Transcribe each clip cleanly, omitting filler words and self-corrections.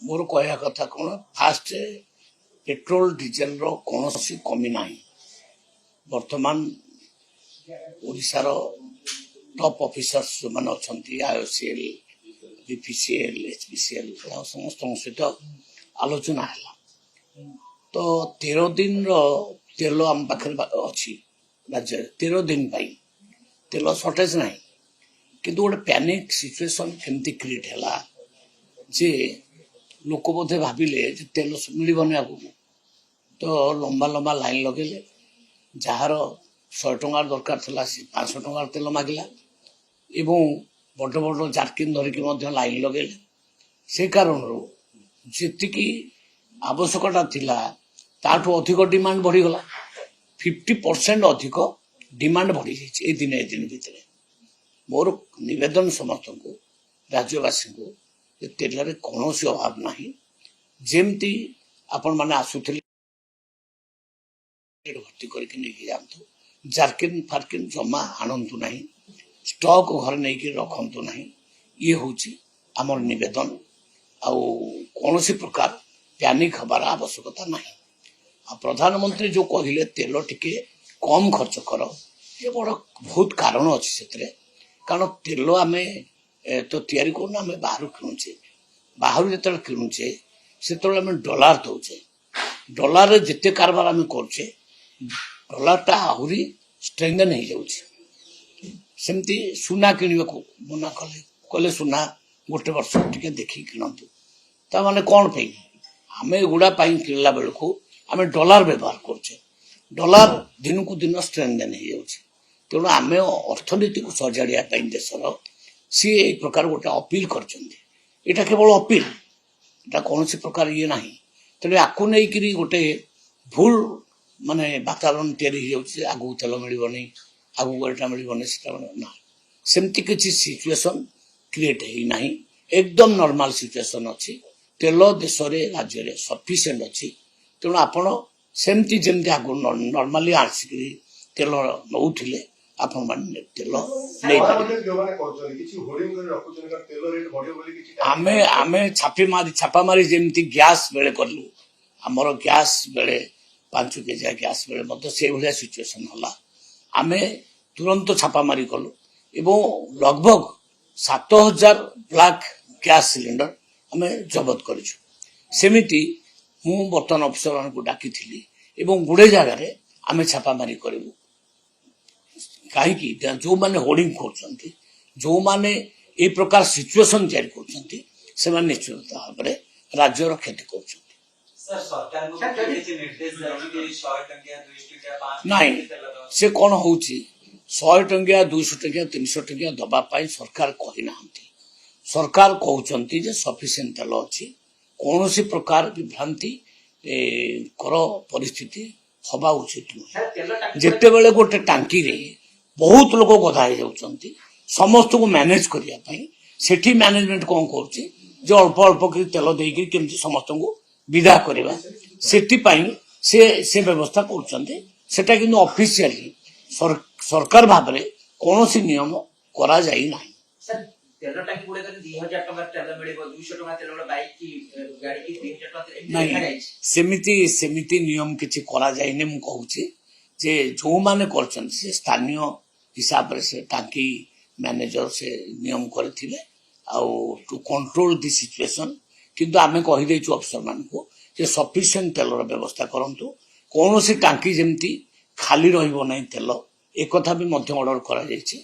मोर कहया कथा कौन fast patrol diesel रो कौन कमी ना बर्तमान ओडिशार टॉप ऑफिसर्स जो मैंने अच्छा आईओसीएल बीपीसीएल एचपीसीएल समस्त सहित आलोचना है तो 13 दिन तेल आम पाखे अच्छी राज्य 13 दिन तेल सर्टेज ना किंतु गोटे पैनिक सिचुएशन केमती क्रिएट है जे लोक बोधे भाविले तेल मिलबनी आगु तो लंबा लंबा लाइन लगेले जार 100 टंकार दरकार था 500 टंकार तेल मागिला एवं बड़ बड़ जार्किन धरिकी लाइन लगेले से कारण जी आवश्यकता थिला ताठू अधिक डिमांड बढ़ीगला 50% अधिक डिमांड बढ़ी जाइए दिन भितर मोर निवेदन समस्त को राज्यवासी को तेल कौन अभाव ना जमती आपण मैंने आसुले भर्ती करके जातु जार्किन फार्किन जमा आणतु ना स्टॉक घर नहीं रखतु ना ये हूँ आमर निवेदन कौन प्रकार पैनिक हबार आवश्यकता ना प्रधानमंत्री जो कहले तेल टिके कम खर्च कर ये बड़ बहुत कारण अच्छी से कारण तेल आम तो तैयारी करना आम बाहर किणुचे बाहर जो किणुचे से डॉलर दौचे डॉलर जिते कारबार आम करे डॉलर आहरी स्ट्रेंथन हो जाऊँगी सेमती सुना किणवा को मना कले कले सुना गोटे वर्ष टे देखी किणतु ताने कौन पे आम एगुड़ा किणला बेलू आम डॉलर व्यवहार करे डॉलर दिन को दिन स्ट्रेंथन हो जाऊँगी तेणु आम अर्थनीति को सजाड़ा देशर सी एक प्रकार गोटे अपील कर केवल अपील एटा कौन प्रकार ये ना तेणु आपको नहीं गोटे भूल माने वातावरण या आगू तेल मिलनी आगू गाड़ीटा मिलनी ना सेमती किसी सिचुएशन क्रिएट होना एकदम नॉर्मल सिचुएशन अच्छी तेल देश राज्य में सफिशिएंट अच्छी तेणु आपण सेमती जमती आगु नॉर्मली आसिक तेल नौले आपण माने तेल आमे आमे छापा मारी जमती गैस बेले कलु आमर गैस बेले 5 केजी गैस बेले से भाया सिचुएशन है आमे तुरंत छापा मारी कलु एवं लगभग 7000 ब्लैक गैस सिलिंडर आमे जबत करमिति मु बर्तमान अफिसर को डाकी एवं गुड़े जगार आमे छापा मारी करूँ कहीं जो माने होर्डिंग कर जो माने ए प्रकार सिचुएशन तैयारी कर निश्चित भाव में राज्यर क्षति कर से कौन हो 100 टंकिया 200 टंकिया 300 टंकिया दवापाई सरकार कहना सरकार कहते सफिशिएंट तेल अच्छी कौन सी प्रकार विभ्रांति कर परिस्थिति हवा उचित नुहे जिते बेले गोटे टांकी रे बहुत लोग गधा हो जाती समस्त को मैनेज करने सेठी मैनेजमेंट कौन कर अल्प अल्प तेल देकी केमती समस्त को विदा करवा से व्यवस्था करटा कि ऑफिशियली सरकार भाव में कौन सी नियम करा जाई ना सेमिति नियम किसी करा जाइने मु कहूची जे जो माने करछन से स्थानीय हिसाब से टांकी मैनेजर से नियम करथिले टू कंट्रोल दी सिचुएशन किंतु आमे कहि देछु अफसर मान को जे सफिशिएंट तेलर व्यवस्था करंतु कौन सी टांकी जेमती खाली रहिबो नै तेल एक कथा भी मध्य ऑर्डर करा जायछि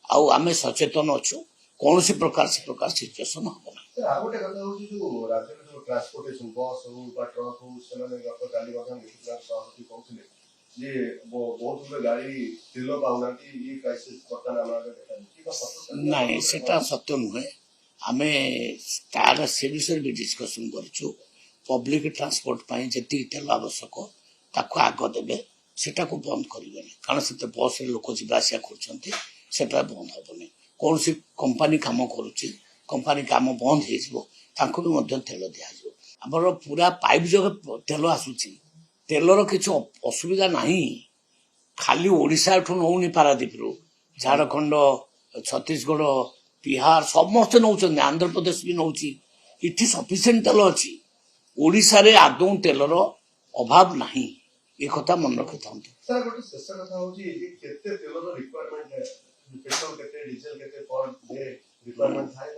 आमे सचेतन अछु कौन सी प्रकार सिचुएशन हो आ गोटे कथा होची जो राज्य में जो ट्रांसपोर्टेशन बस हो बा ट्रक हो सेमाने गत काली मध्यम सभापति कहथिले जे बहुत गुड़े गाड़ी तेल पाउनाटी ये क्राइसिस वर्तमान आमार देखा नहीं सेटा सत्य नुहे आमे तार से विषय भी डिस्कशन करछु पब्लिक ट्रांसपोर्ट पाई जति तेल आवश्यक ताको आग देबे सेटा को बंद करिवे कारण से बस रे लोक जिबा आसिया करछंती सेटा बंद होबनी कौन सी कंपनी काम करुच्ची कंपनी काम बंद हो भी तेल दिज्व आमर पूरा पाइप जगह तेल आसूची तेलर किसी असुविधा ना खाली ओडिशा नौनी पारादीप रु झारखंड छत्तीसगढ़ बिहार समस्ते नौ आंध्र प्रदेश भी नौ इठी सफिशिएंट तेल अच्छी ओडिशा रे आदौ तेलर अभाव नहीं ए कथा मन रखि थांतु सर गोटे शेष कथा होची केते तेलर रिक्वायरमेंट है पेट्रोल केते डीजल केते पर डे रिक्वायरमेंट थाए